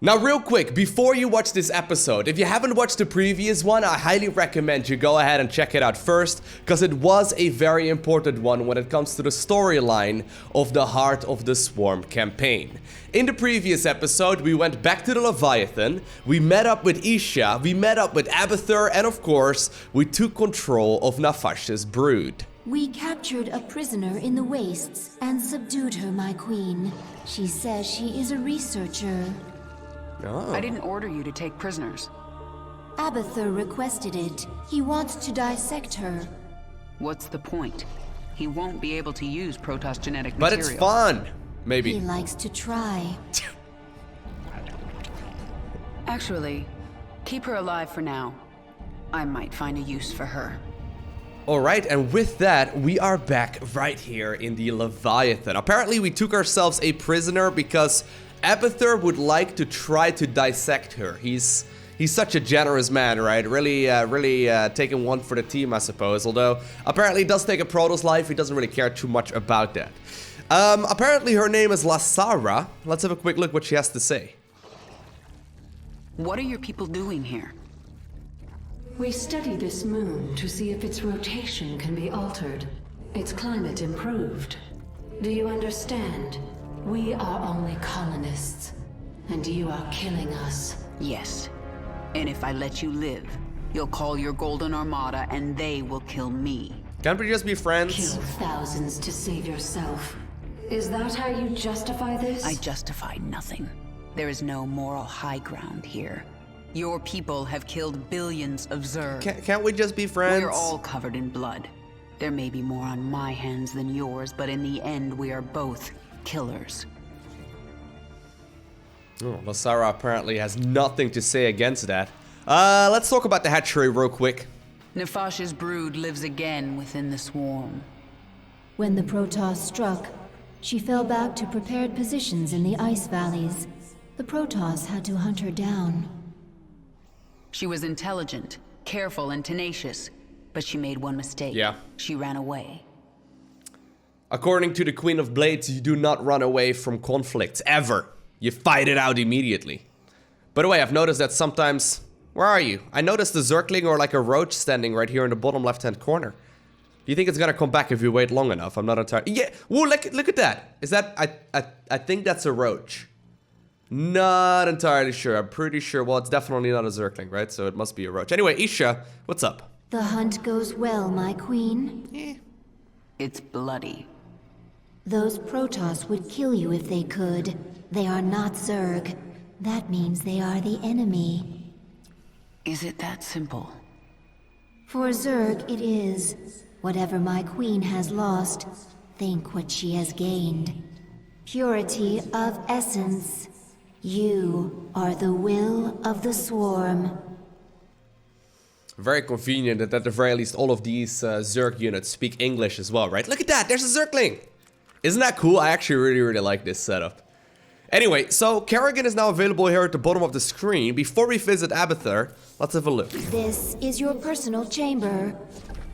Now real quick, before you watch this episode, if you haven't watched the previous one, I highly recommend you go ahead and check it out first, because it was a very important one when it comes to the storyline of the Heart of the Swarm campaign. In the previous episode, we went back to the Leviathan, we met up with Isha, we met up with Abathur, and of course, we took control of Nefash's brood. We captured a prisoner in the wastes and subdued her, my queen. She says she is a researcher. Oh. I didn't order you to take prisoners. Abathur requested it. He wants to dissect her. What's the point? He won't be able to use Protoss genetic But material. it's fun, maybe. He likes to try. Actually, keep her alive for now. I might find a use for her. Alright, and with that, we are back right here in the Leviathan. Apparently, we took ourselves a prisoner because Abathur would like to try to dissect her. He's such a generous man, right? Really taking one for the team, I suppose. Although, apparently it does take a Protoss life. He doesn't really care too much about that. Apparently her name is Lasara. Let's have a quick look what she has to say. What are your people doing here? We study this moon to see if its rotation can be altered, its climate improved. Do you understand? We are only colonists, and you are killing us. Yes. And if I let you live, you'll call your Golden Armada and they will kill me. Can't we just be friends? Kill thousands to save yourself. Is that how you justify this? I justify nothing. There is no moral high ground here. Your people have killed billions of Zerg. Can't we just be friends? We're all covered in blood. There may be more on my hands than yours, but in the end, we are both killers. Oh, Lasara apparently has nothing to say against that. Let's talk about the hatchery real quick. Nefash's brood lives again within the swarm. When the Protoss struck, she fell back to prepared positions in the ice valleys. The Protoss had to hunt her down. She was intelligent, careful, and tenacious, but she made one mistake. Yeah. She ran away. According to the Queen of Blades, you do not run away from conflicts, ever. You fight it out immediately. By the way, I've noticed that sometimes... Where are you? I noticed the Zergling or like a roach standing right here in the bottom left-hand corner. Do you think it's gonna come back if you wait long enough? I'm not entirely... Yeah! Whoa, look at that! Is that... I think that's a roach. Not entirely sure. I'm pretty sure... Well, it's definitely not a Zergling, right? So it must be a roach. Anyway, Isha, what's up? The hunt goes well, my queen. It's bloody. Those Protoss would kill you if they could. They are not Zerg. That means they are the enemy. Is it that simple? For Zerg, it is. Whatever my queen has lost, think what she has gained. Purity of essence. You are the will of the swarm. Very convenient that at the very least all of these Zerg units speak English as well, right? Look at that, there's a Zergling! Isn't that cool? I actually really like this setup. Anyway, so Kerrigan is now available here at the bottom of the screen. Before we visit Abathur, let's have a look. This is your personal chamber.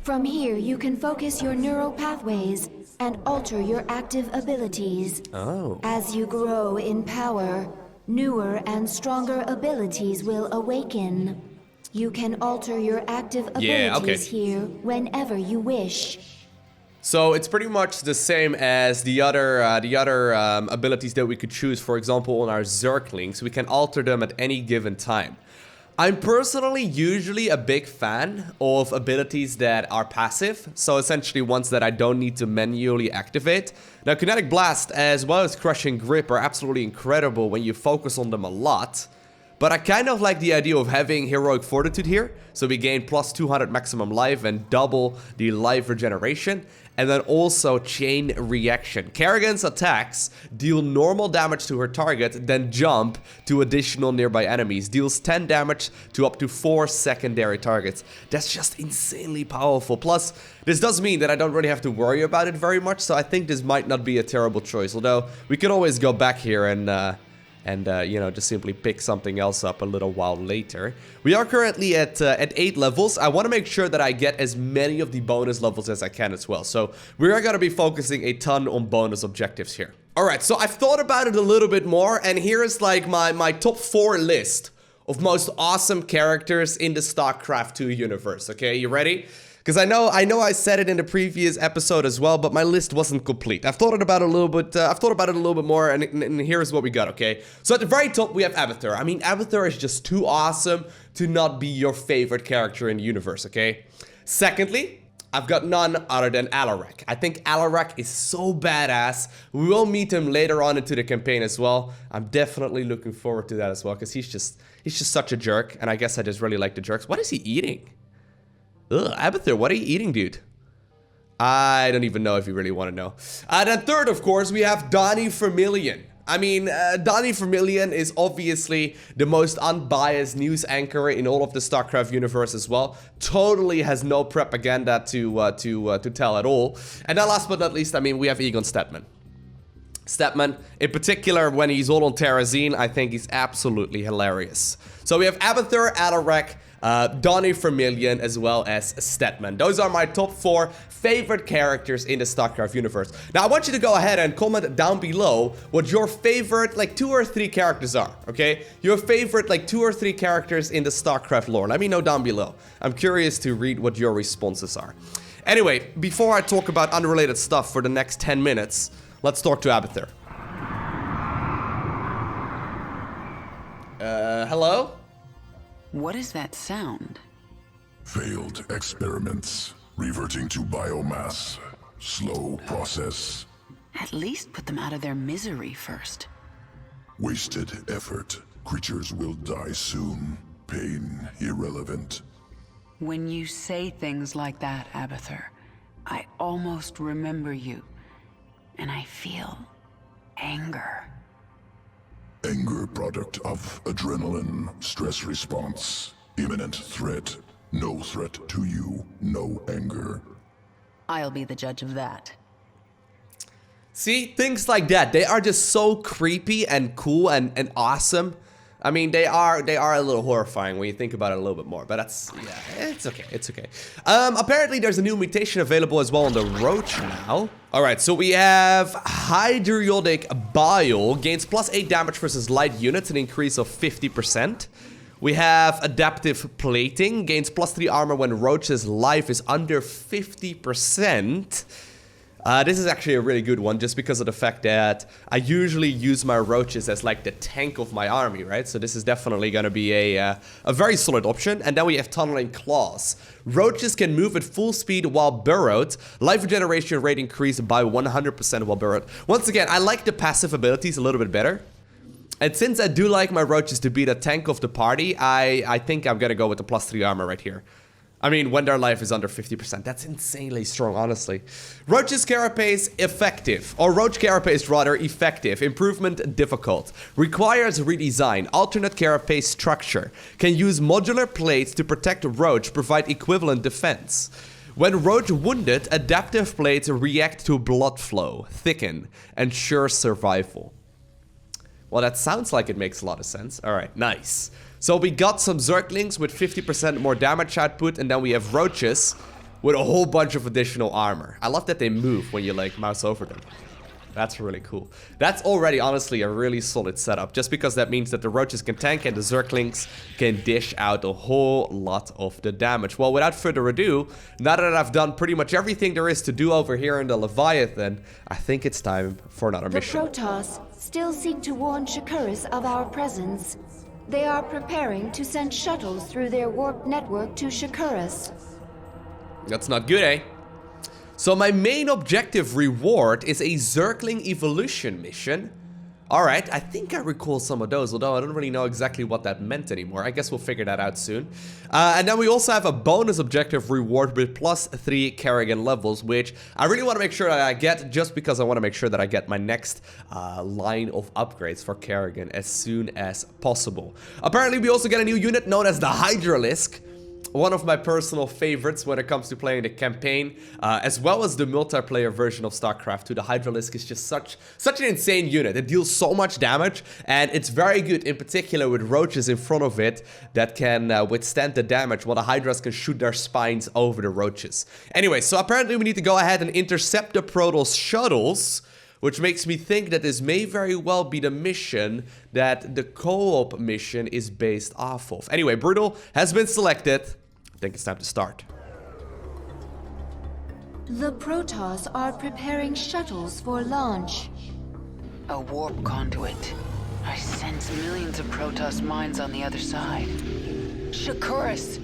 From here, you can focus your neural pathways and alter your active abilities. Oh. As you grow in power, newer and stronger abilities will awaken. You can alter your active abilities here whenever you wish. So it's pretty much the same as the other abilities that we could choose, for example, on our Zerglings. We can alter them at any given time. I'm personally usually a big fan of abilities that are passive, so essentially ones that I don't need to manually activate. Now, Kinetic Blast as well as Crushing Grip are absolutely incredible when you focus on them a lot. But I kind of like the idea of having Heroic Fortitude here, so we gain plus 200 maximum life and double the life regeneration. And then also Chain Reaction. Kerrigan's attacks deal normal damage to her target, then jump to additional nearby enemies. Deals 10 damage to up to 4 secondary targets. That's just insanely powerful. Plus, this does mean that I don't really have to worry about it very much, so I think this might not be a terrible choice. Although, we can always go back here and you know, just simply pick something else up a little while later. We are currently at 8 levels. I want to make sure that I get as many of the bonus levels as I can as well. So we are going to be focusing a ton on bonus objectives here. Alright, so I've thought about it a little bit more, and here's like my top 4 list of most awesome characters in the StarCraft 2 universe, okay? You ready? Because I know I said it in the previous episode as well, but my list wasn't complete. I've thought about it a little bit more, and here's what we got, okay? So at the very top, we have Abathur. I mean, Abathur is just too awesome to not be your favorite character in the universe, okay? Secondly, I've got none other than Alarak. I think Alarak is so badass. We will meet him later on into the campaign as well. I'm definitely looking forward to that as well, because he's just such a jerk, and I guess I just really like the jerks. What is he eating? Ugh, Abathur, what are you eating, dude? I don't even know if you really want to know. Then third, of course, we have Donnie Vermillion. I mean, Donnie Vermillion is obviously the most unbiased news anchor in all of the StarCraft universe as well. Totally has no propaganda to tell at all. And then last but not least, I mean, we have Egon Statman. Statman, in particular, when he's all on Terrazine, I think he's absolutely hilarious. So we have Abathur, Alarak, Donnie Vermillion, as well as Statman. Those are my top 4 favorite characters in the StarCraft universe. Now, I want you to go ahead and comment down below what your favorite, like, 2 or 3 characters are, okay? Your favorite, like, 2 or 3 characters in the StarCraft lore. Let me know down below. I'm curious to read what your responses are. Anyway, before I talk about unrelated stuff for the next 10 minutes, let's talk to Abathur. Hello? What is that sound? Failed experiments. Reverting to biomass. Slow process. At least put them out of their misery first. Wasted effort. Creatures will die soon. Pain irrelevant. When you say things like that, Abathur, I almost remember you. And I feel anger. Anger product of adrenaline. Stress response. Imminent threat. No threat to you. No anger. I'll be the judge of that. See, things like that, they are just so creepy and cool and awesome. I mean, they are a little horrifying when you think about it a little bit more, but that's, yeah, it's okay, it's okay. Apparently there's a new mutation available as well on the Roach now. Alright, so we have Hydralisks Bile, gains +8 damage versus light units, an increase of 50%. We have Adaptive Plating, gains +3 armor when Roach's life is under 50%. This is actually a really good one, just because of the fact that I usually use my Roaches as like the tank of my army, right? So this is definitely going to be a very solid option. And then we have Tunneling Claws. Roaches can move at full speed while burrowed. Life regeneration rate increased by 100% while burrowed. Once again, I like the passive abilities a little bit better. And since I do like my Roaches to be the tank of the party, I think I'm going to go with the +3 armor right here. I mean, when their life is under 50%. That's insanely strong, honestly. Roach's Carapace effective. Or Roach Carapace, rather, effective. Improvement difficult. Requires redesign. Alternate Carapace structure. Can use modular plates to protect Roach, provide equivalent defense. When Roach wounded, adaptive plates react to blood flow, thicken, ensure survival. Well, that sounds like it makes a lot of sense. Alright, nice. So we got some Zerglings with 50% more damage output, and then we have Roaches with a whole bunch of additional armor. I love that they move when you like mouse over them. That's really cool. That's already honestly a really solid setup, just because that means that the Roaches can tank and the Zerglings can dish out a whole lot of the damage. Well, without further ado, now that I've done pretty much everything there is to do over here in the Leviathan, I think it's time for another mission. The Protoss still seek to warn Shakuras of our presence. They are preparing to send shuttles through their warp network to Shakuras. That's not good, eh? So my main objective reward is a Zergling evolution mission. Alright, I think I recall some of those, although I don't really know exactly what that meant anymore. I guess we'll figure that out soon. And then we also have a bonus objective reward with +3 Kerrigan levels, which I really want to make sure that I get, just because I want to make sure that I get my next line of upgrades for Kerrigan as soon as possible. Apparently we also get a new unit known as the Hydralisk. One of my personal favorites when it comes to playing the campaign, as well as the multiplayer version of StarCraft 2. The Hydralisk is just such an insane unit. It deals so much damage, and it's very good in particular with Roaches in front of it that can withstand the damage, while the Hydras can shoot their spines over the Roaches. Anyway, so apparently we need to go ahead and intercept the Protoss shuttles, which makes me think that this may very well be the mission that the co-op mission is based off of. Anyway, Brutal has been selected. I think it's time to start. The Protoss are preparing shuttles for launch. A warp conduit. I sense millions of Protoss minds on the other side. Shakuras!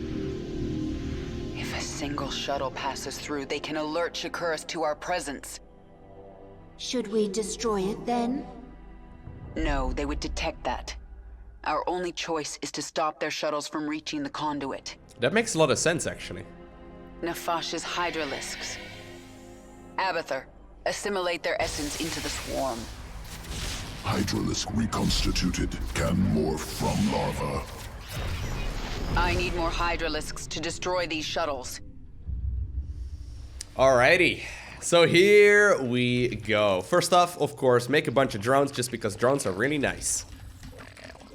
If a single shuttle passes through, they can alert Shakuras to our presence. Should we destroy it then? No, they would detect that. Our only choice is to stop their shuttles from reaching the conduit. That makes a lot of sense, actually. Nefash's Hydralisks. Abathur, assimilate their essence into the swarm. Hydralisk reconstituted can morph from larva. I need more Hydralisks to destroy these shuttles. Alrighty, so here we go. First off, of course, make a bunch of drones just because drones are really nice.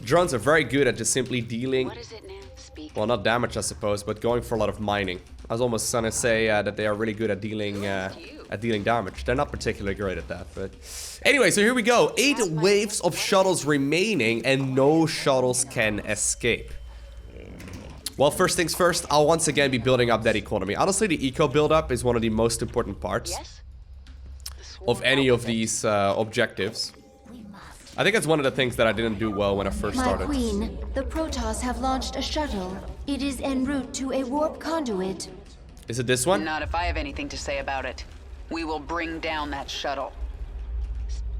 Drones are very good at just simply dealing, What is it now? Speak. well, not damage I suppose, but going for a lot of mining. I was almost gonna say that they are really good at dealing damage. They're not particularly great at that, but anyway, so here we go. 8 waves of shuttles remaining and no shuttles can escape. Well, first things first, I'll once again be building up that economy. Honestly, the eco build-up is one of the most important parts Yes? of any of these objectives. I think that's one of the things that I didn't do well when I first My started. queen, the Protoss have launched a shuttle. It is en route to a warp conduit. Is it this one? Not if I have anything to say about it. We will bring down that shuttle.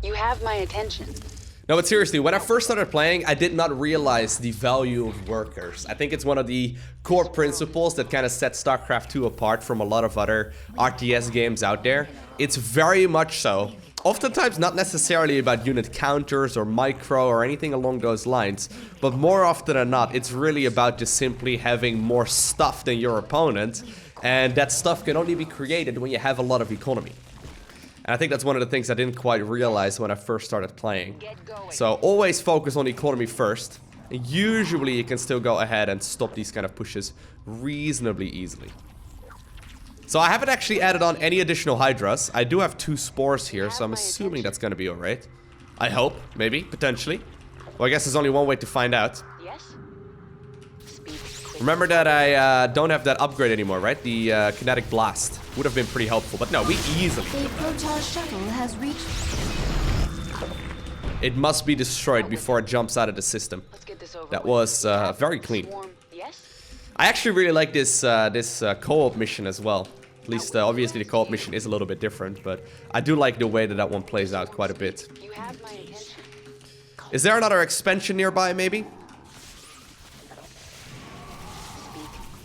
You have my attention. No, but seriously, when I first started playing, I did not realize the value of workers. I think it's one of the core principles that kind of sets StarCraft 2 apart from a lot of other RTS games out there. It's very much so. Oftentimes not necessarily about unit counters or micro or anything along those lines, but more often than not, it's really about just simply having more stuff than your opponent, and that stuff can only be created when you have a lot of economy. And I think that's one of the things I didn't quite realize when I first started playing. So always focus on economy first. And usually you can still go ahead and stop these kind of pushes reasonably easily. So I haven't actually added on any additional Hydras. I do have 2 spores here, so I'm assuming that's going to be alright. I hope, maybe, potentially. Well, I guess there's only one way to find out. Yes? Remember that I don't have that upgrade anymore, right? The kinetic blast would have been pretty helpful, but no, we easily. A Protoss shuttle has reached... It must be destroyed before it jumps out of the system. Let's get this over That with. was very clean. Swarm. Yes? I actually really like this co-op mission as well. At least, obviously, the co-op mission is a little bit different, but I do like the way that that one plays out quite a bit. You have my attention. Is there another expansion nearby, maybe?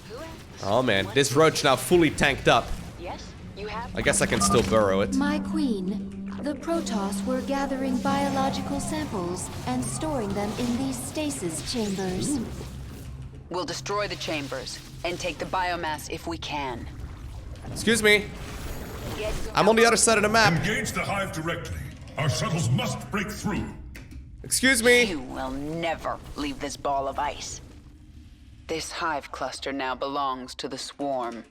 Who asked? Oh man, this roach now fully tanked up. Yes? You have I guess I can still burrow it. My queen, the Protoss were gathering biological samples and storing them in these stasis chambers. We'll destroy the chambers and take the biomass if we can. Excuse me, Get I'm on the other side of the map. Engage the hive directly. Our shuttles must break through. Excuse me. You will never leave this ball of ice. This hive cluster now belongs to the swarm.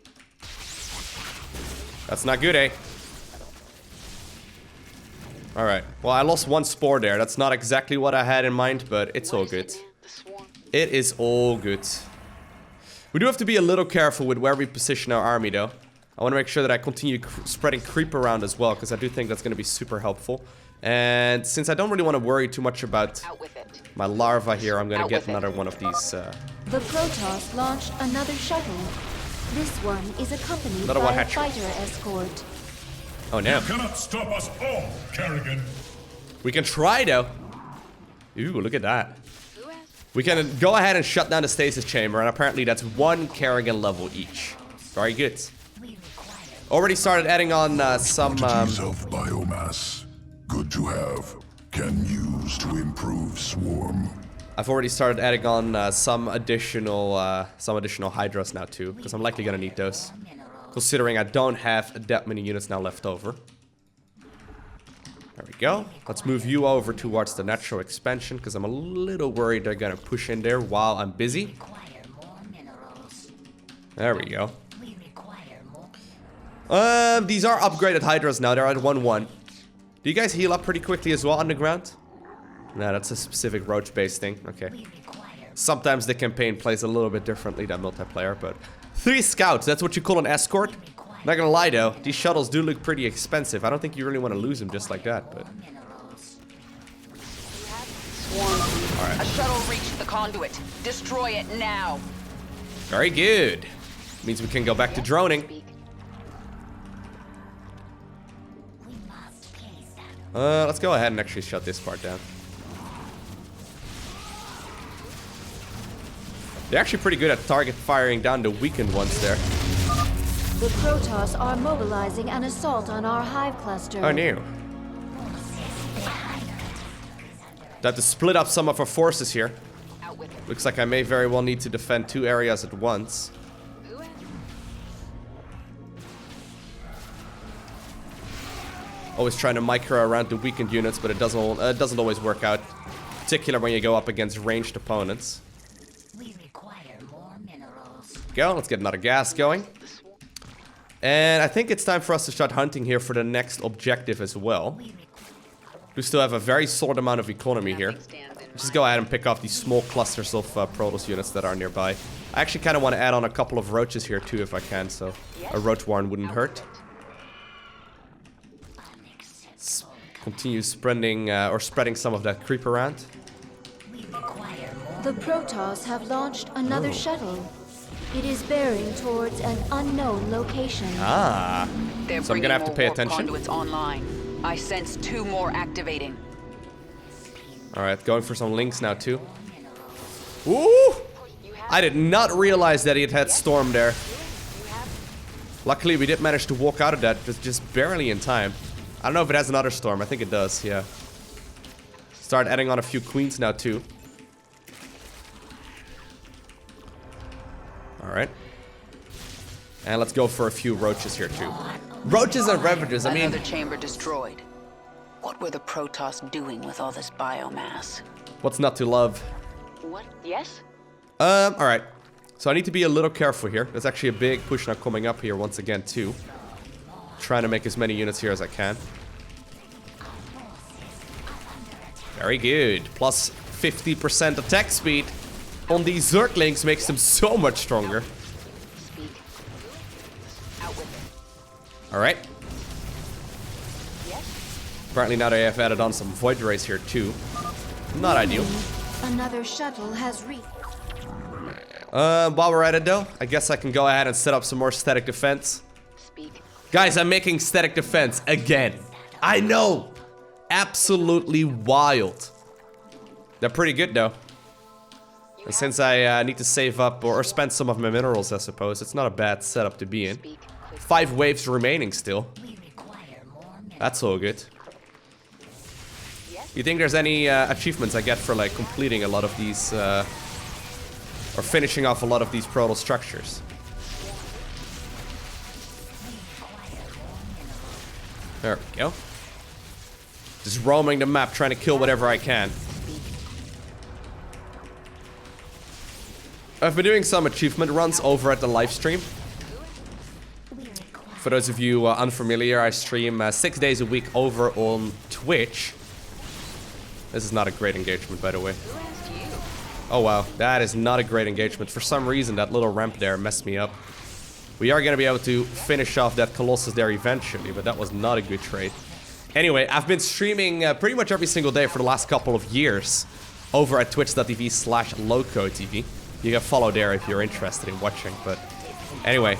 That's not good, eh? Alright, well I lost 1 spore there. That's not exactly what I had in mind, but it's all good. The swarm. It is all good. We do have to be a little careful with where we position our army though. I want to make sure that I continue spreading creep around as well, because I do think that's going to be super helpful. And since I don't really want to worry too much about Out with it. my larva here, I'm going to Out get with it. another one of these. The Protoss launched another shuttle. This one is accompanied Another by one a hatchery. fighter escort. Oh no. You cannot stop us all, Kerrigan. We can try though. Ooh, look at that. Who asked? We can go ahead and shut down the stasis chamber, and apparently that's 1 Kerrigan level each. Very good. Already started adding on some... Quantities of biomass. Good to have. Can use to improve swarm. I've already started adding on some additional Hydras now too, because I'm likely gonna need those. Considering I don't have that many units now left over. There we go. Let's move you over towards the natural expansion, because I'm a little worried they're gonna push in there while I'm busy. There we go. These are upgraded Hydras now. They're at 1-1. Do you guys heal up pretty quickly as well underground? No, that's a specific roach-based thing. Okay. Sometimes the campaign plays a little bit differently than multiplayer, but... 3 scouts, that's what you call an escort? Not gonna lie though, these shuttles do look pretty expensive. I don't think you really want to lose them just like that, but... Alright. A shuttle reached the conduit. Destroy it now. Very good. Means we can go back to droning. Let's go ahead and actually shut this part down. They're actually pretty good at target firing down the weakened ones there. The Protoss are mobilizing an assault on our hive cluster. Oh no. Have to split up some of our forces here. Looks like I may very well need to defend 2 areas at once. Always trying to micro around the weakened units, but it doesn't always work out. Particularly when you go up against ranged opponents. Go, let's get another gas going. And I think it's time for us to start hunting here for the next objective as well. We still have a very solid amount of economy here. Just go ahead and pick off these small clusters of Protoss units that are nearby. I actually kind of want to add on a couple of roaches here too if I can, so a roach warren wouldn't hurt. Continue spreading some of that creep around. The Protoss have launched another shuttle. It is bearing towards an unknown location. Ah, They're so I'm gonna have to pay attention. Conduits online. I sense 2 more activating. Alright, going for some links now too. Ooh! I did not realize that it had storm there. Luckily we did manage to walk out of that just barely in time. I don't know if it has another storm. I think it does, yeah. Start adding on a few queens now too. Alright. And let's go for a few roaches here too. Roaches and Ravagers, I mean... Another chamber destroyed. What were the Protoss doing with all this biomass? What's not to love? What? Yes? Alright. So I need to be a little careful here. There's actually a big push now coming up here once again too. Trying to make as many units here as I can. Very good. Plus 50% attack speed on these Zerglings makes them so much stronger. Alright. Apparently now they have added on some Void Rays here too. Not ideal. Another shuttle has reached. While we're at it though, I guess I can go ahead and set up some more static defense. Guys, I'm making static defense again. I know. Absolutely wild. They're pretty good though. And since I need to save up or spend some of my minerals, I suppose, it's not a bad setup to be in. 5 waves remaining still. That's all good. You think there's any achievements I get for like completing a lot of these, or finishing off a lot of these Protoss structures? There we go. Just roaming the map, trying to kill whatever I can. I've been doing some achievement runs over at the live stream. For those of you unfamiliar, I stream 6 days a week over on Twitch. This is not a great engagement, by the way. Oh wow, that is not a great engagement. For some reason, that little ramp there messed me up. We are going to be able to finish off that Colossus there eventually, but that was not a good trade. Anyway, I've been streaming pretty much every single day for the last couple of years over at twitch.tv/LowkoTV. You can follow there if you're interested in watching, but anyway,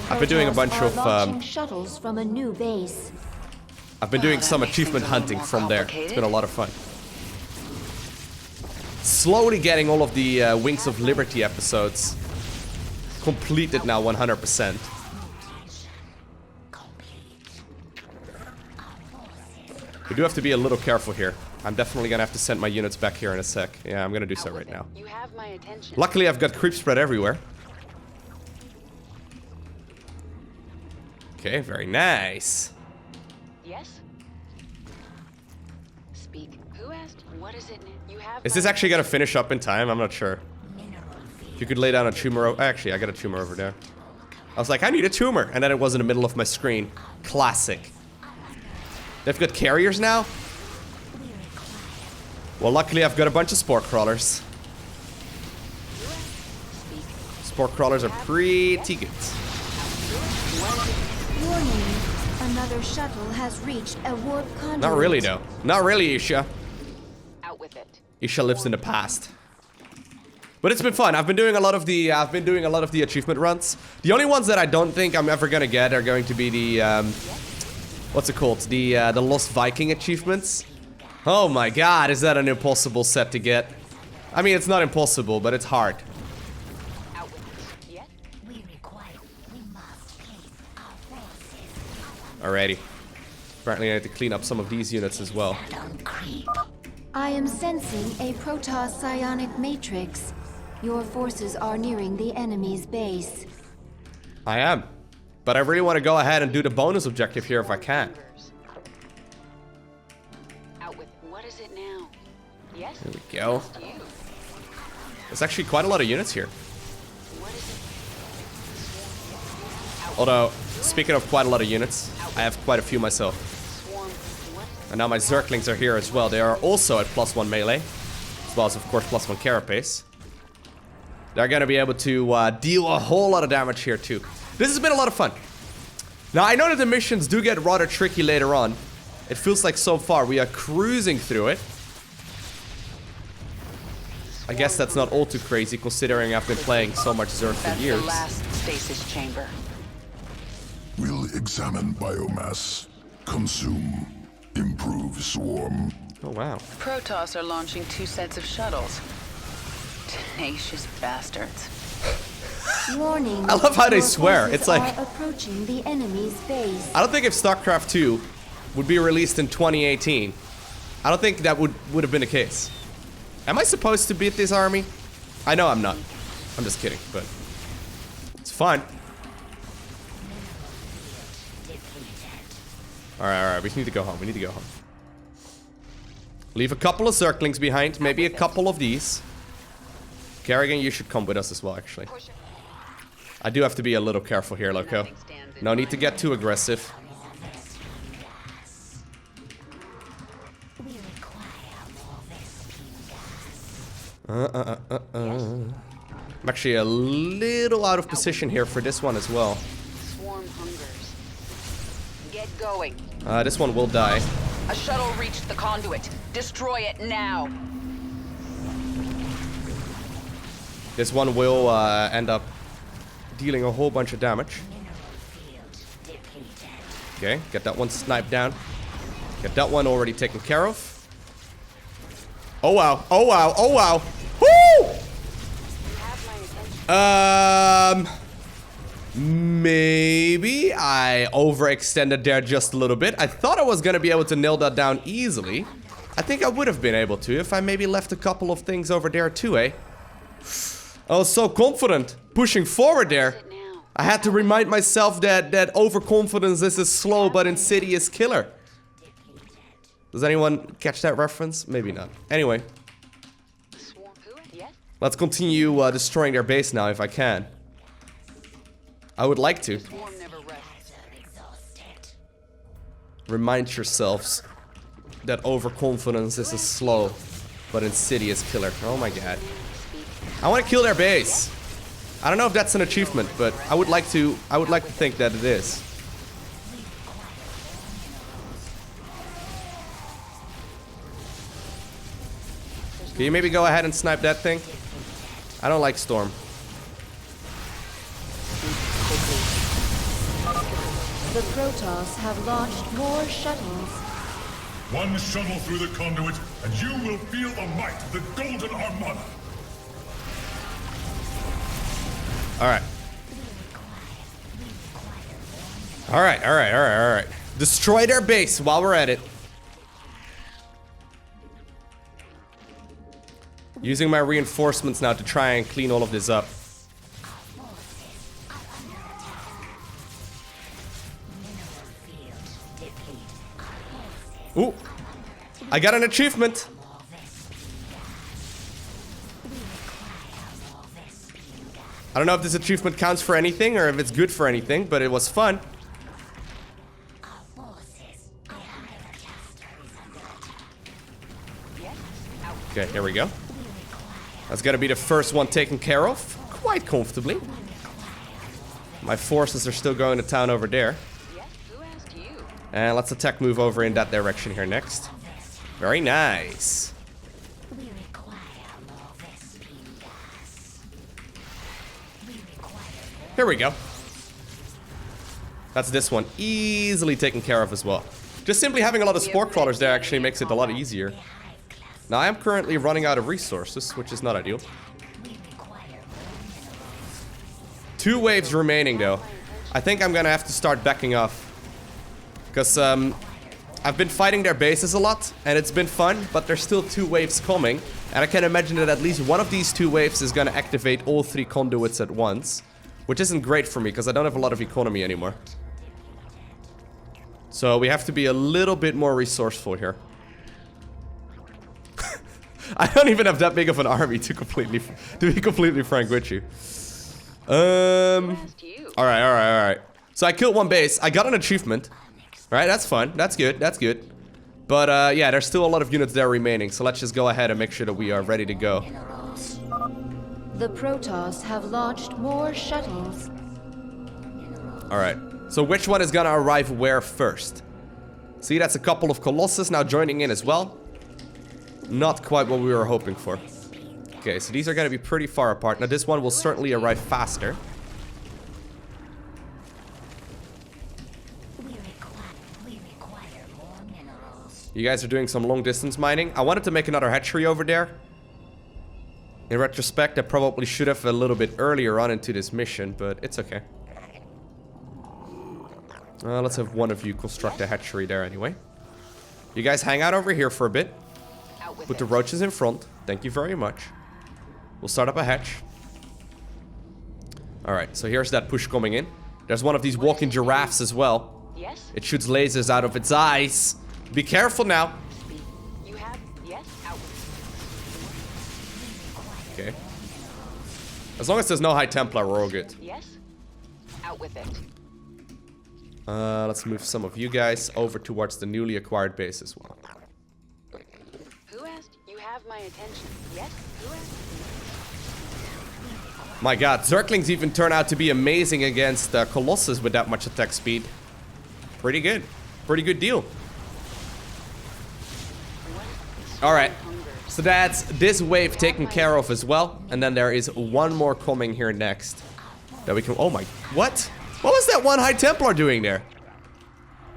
I've been doing a bunch of shuttles from a new base. I've been doing some achievement hunting from there. It's been a lot of fun. Slowly getting all of the Wings of Liberty episodes completed now 100%. We do have to be a little careful here. I'm definitely gonna have to send my units back here in a sec. Yeah, I'm gonna do so right now. You have my attention. Luckily, I've got creep spread everywhere. Okay, very nice. Yes? Speak. Who asked? What is it? You have Is this actually gonna finish up in time? I'm not sure. If you could lay down a tumor. Actually, I got a tumor over there. I was like, I need a tumor, and then it was in the middle of my screen. Classic. They've got carriers now? Well, luckily I've got a bunch of spore crawlers. Spore crawlers are pretty good. Warning. Another shuttle has reached a warp conduit. Not really, though. Not really, Isha. Out with it. Isha lives in the past. But it's been fun. I've been doing a lot of the achievement runs. The only ones that I don't think I'm ever gonna get are going to be the what's it called? The Lost Viking achievements. Oh my god, is that an impossible set to get? I mean, it's not impossible, but it's hard. Out with it. Yet? Alrighty. Apparently I need to clean up some of these units as well. I am sensing a Protoss psionic matrix. Your forces are nearing the enemy's base. I am. But I really want to go ahead and do the bonus objective here if I can. Out with what is it now? Yes? There we go. Just you. There's actually quite a lot of units here. What is it? Although, speaking of quite a lot of units, I have quite a few myself. Swarm. What? And now my Zerglings are here as well. They are also at +1 melee. As well as, of course, +1 carapace. They're gonna be able to deal a whole lot of damage here too. This has been a lot of fun. Now, I know that the missions do get rather tricky later on. It feels like so far we are cruising through it. I guess that's not all too crazy considering I've been playing so much Zerg for That's years. the last stasis chamber. We'll examine biomass. Consume. Improve swarm. Oh, wow. Protoss are launching 2 sets of shuttles. Tenacious bastards. Warning. I love how they your swear. forces It's like- are approaching the enemy's base. I don't think if StarCraft 2 would be released in 2018, I don't think that would have been the case. Am I supposed to beat this army? I know I'm not. I'm just kidding, but it's fun. Alright, we need to go home. We need to go home. Leave a couple of Zerglings behind, maybe a couple of these. Kerrigan, you should come with us as well, actually. I do have to be a little careful here, Lowko. No need to get too aggressive. I'm actually a little out of position here for this one as well. Swarm hungers. Get going. This one will die. A shuttle reached the conduit. Destroy it now. This one will end up dealing a whole bunch of damage. Okay, get that one sniped down. Get that one already taken care of. Oh wow, oh wow, oh wow. Woo! Maybe I overextended there just a little bit. I thought I was gonna be able to nail that down easily. I think I would have been able to if I maybe left a couple of things over there too, eh? I was so confident, pushing forward there. I had to remind myself that overconfidence is a slow but insidious killer. Does anyone catch that reference? Maybe not. Anyway, let's continue destroying their base now if I can. I would like to. Remind yourselves that overconfidence is a slow but insidious killer. Oh my god. I want to kill their base. I don't know if that's an achievement, but I would like to think that it is. Can you maybe go ahead and snipe that thing? I don't like Storm. The Protoss have launched more shuttles. One shuttle through the conduit, and you will feel the might of the Golden Armada. Alright. Alright. Destroy their base while we're at it. Using my reinforcements now to try and clean all of this up. Ooh. I got an achievement. I don't know if this achievement counts for anything or if it's good for anything, but it was fun. Okay, here we go. That's gonna be the first one taken care of. Quite comfortably. My forces are still going to town over there. And let's attack move over in that direction here next. Very nice. Here we go. That's this one. Easily taken care of as well. Just simply having a lot of spore crawlers there actually makes it a lot easier. Now I am currently running out of resources, which is not ideal. 2 waves remaining though. I think I'm gonna have to start backing off. Because I've been fighting their bases a lot, and it's been fun, but there's still 2 waves coming. And I can imagine that at least one of these 2 waves is gonna activate all 3 conduits at once. Which isn't great for me, because I don't have a lot of economy anymore. So we have to be a little bit more resourceful here. I don't even have that big of an army to be completely frank with you. Alright. So I killed 1 base. I got an achievement. Alright, that's fun. That's good. That's good. But yeah, there's still a lot of units there remaining. So let's just go ahead and make sure that we are ready to go. The Protoss have launched more shuttles. Alright. So which one is gonna arrive where first? See, that's a couple of Colossus now joining in as well. Not quite what we were hoping for. Okay, so these are gonna be pretty far apart. Now this one will certainly arrive faster. You guys are doing some long distance mining. I wanted to make another hatchery over there. In retrospect, I probably should have a little bit earlier on into this mission, but it's okay. Let's have one of you construct a hatchery there anyway. You guys hang out over here for a bit. Put the roaches in front. Thank you very much. We'll start up a hatch. Alright, so here's that push coming in. There's one of these walking giraffes as well. It shoots lasers out of its eyes. Be careful now. Okay. As long as there's no High Templar, we're all good. Yes. Out with it. Let's move some of you guys over towards the newly acquired base as well. Who asked? You have my attention. Yes. Who asked? My god, Zerglings even turn out to be amazing against Colossus with that much attack speed. Pretty good. Pretty good deal. Alright. So that's this wave taken care of as well. And then there is one more coming here next. That we can... Oh my... What? What was that one High Templar doing there?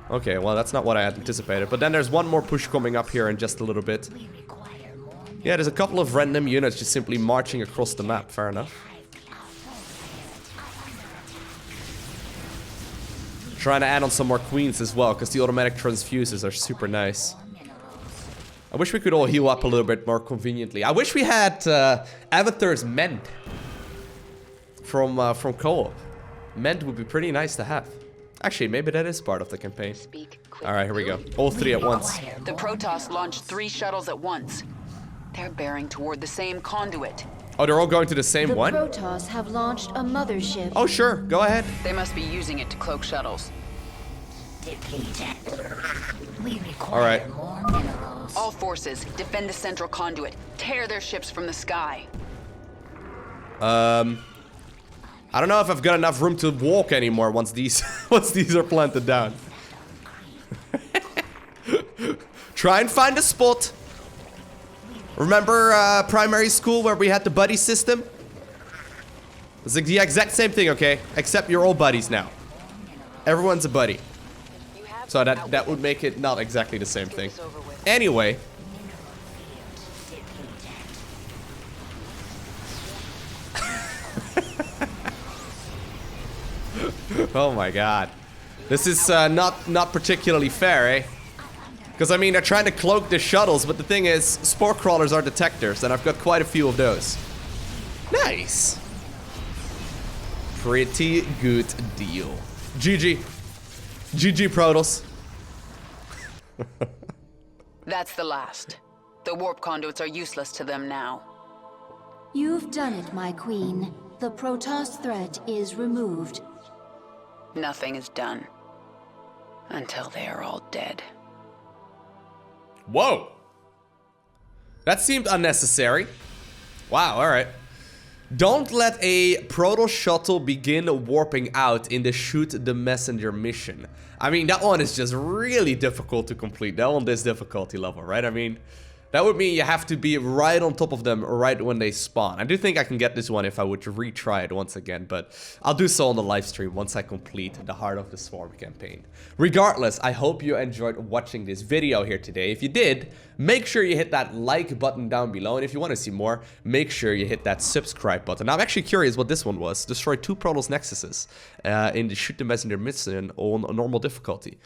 Okay, well that's not what I had anticipated. But then there's one more push coming up here in just a little bit. Yeah, there's a couple of random units just simply marching across the map. Fair enough. Trying to add on some more queens as well, because the automatic transfuses are super nice. I wish we could all heal up a little bit more conveniently. I wish we had Avatar's Mend from co-op. Mend would be pretty nice to have. Actually, maybe that is part of the campaign. Alright, here we go. All 3 at once. The Protoss launched 3 shuttles at once. They're bearing toward the same conduit. Oh, they're all going to the same one? The Protoss have launched a mothership. Oh, sure. Go ahead. They must be using it to cloak shuttles. Alright. All forces, defend the central conduit. Tear their ships from the sky. I don't know if I've got enough room to walk anymore once these are planted down. Try and find a spot. Remember primary school where we had the buddy system? It's like the exact same thing, okay? Except you're all buddies now. Everyone's a buddy. So that would make it not exactly the same thing. Anyway. Oh my god. This is not particularly fair, eh? Because I mean, they're trying to cloak the shuttles, but the thing is, spore crawlers are detectors, and I've got quite a few of those. Nice. Pretty good deal. GG. GG, Protoss. That's the last. The warp conduits are useless to them now. You've done it, my queen. The Protoss threat is removed. Nothing is done. Until they are all dead. Whoa. That seemed unnecessary. Wow, alright. Don't let a Protoss shuttle begin warping out in the Shoot the Messenger mission. I mean, that one is just really difficult to complete. That one, this difficulty level, right? I mean, that would mean you have to be right on top of them right when they spawn. I do think I can get this one if I would retry it once again, but I'll do so on the live stream once I complete the Heart of the Swarm campaign. Regardless, I hope you enjoyed watching this video here today. If you did, make sure you hit that like button down below, and if you want to see more, make sure you hit that subscribe button. I'm actually curious what this one was. Destroy 2 Protoss Nexuses in the Shoot the Messenger mission on a normal difficulty.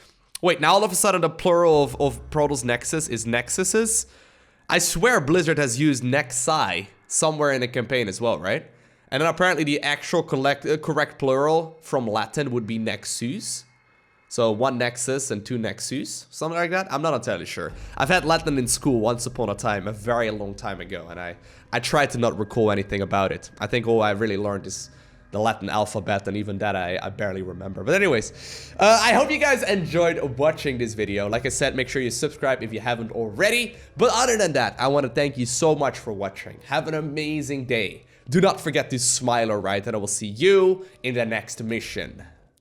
Wait, now all of a sudden the plural of Protoss Nexus is Nexuses? I swear Blizzard has used Nexi somewhere in the campaign as well, right? And then apparently the actual correct plural from Latin would be Nexus. So 1 Nexus and 2 Nexus, something like that. I'm not entirely sure. I've had Latin in school once upon a time, a very long time ago, and I tried to not recall anything about it. I think all I really learned is the Latin alphabet, and even that I barely remember. But anyways, I hope you guys enjoyed watching this video. Like I said, make sure you subscribe if you haven't already. But other than that, I want to thank you so much for watching. Have an amazing day. Do not forget to smile, alright? And I will see you in the next mission.